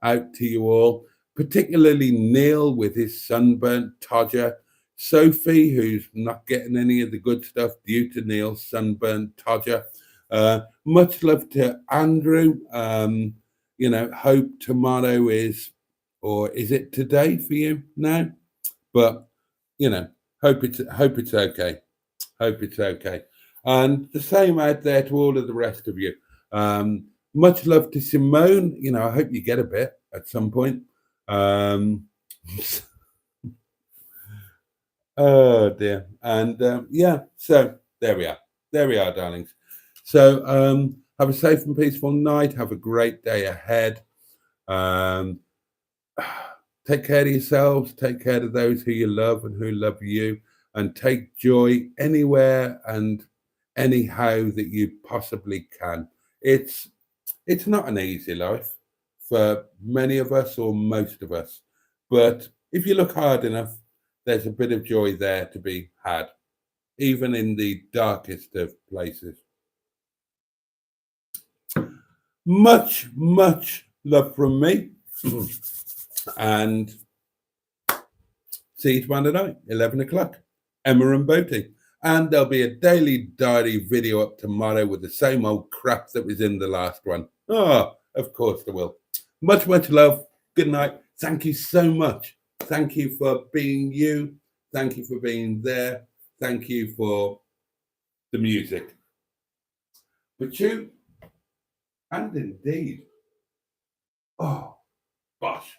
out to you all, particularly Neil with his sunburnt todger, Sophie, who's not getting any of the good stuff due to Neil's sunburnt todger. Much love to Andrew. Hope tomorrow is, or is it today for you now? But hope it's okay. Hope it's okay. And the same out there to all of the rest of you. Much love to Simone. I hope you get a bit at some point. Oh dear. And yeah, so there we are. There we are, darlings. So have a safe and peaceful night. Have a great day ahead. Um, take care of yourselves. Take care of those who you love and who love you. And take joy anywhere and anyhow that you possibly can. It's not an easy life for many of us or most of us. But if you look hard enough, there's a bit of joy there to be had, even in the darkest of places. Much, much love from me. And see you tomorrow night, 11 o'clock. Emma and Boaty. And there'll be a daily diary video up tomorrow with the same old crap that was in the last one. Oh, of course there will. Much, much love. Good night. Thank you so much. Thank you for being you. Thank you for being there. Thank you for the music. But you, and indeed, oh, gosh.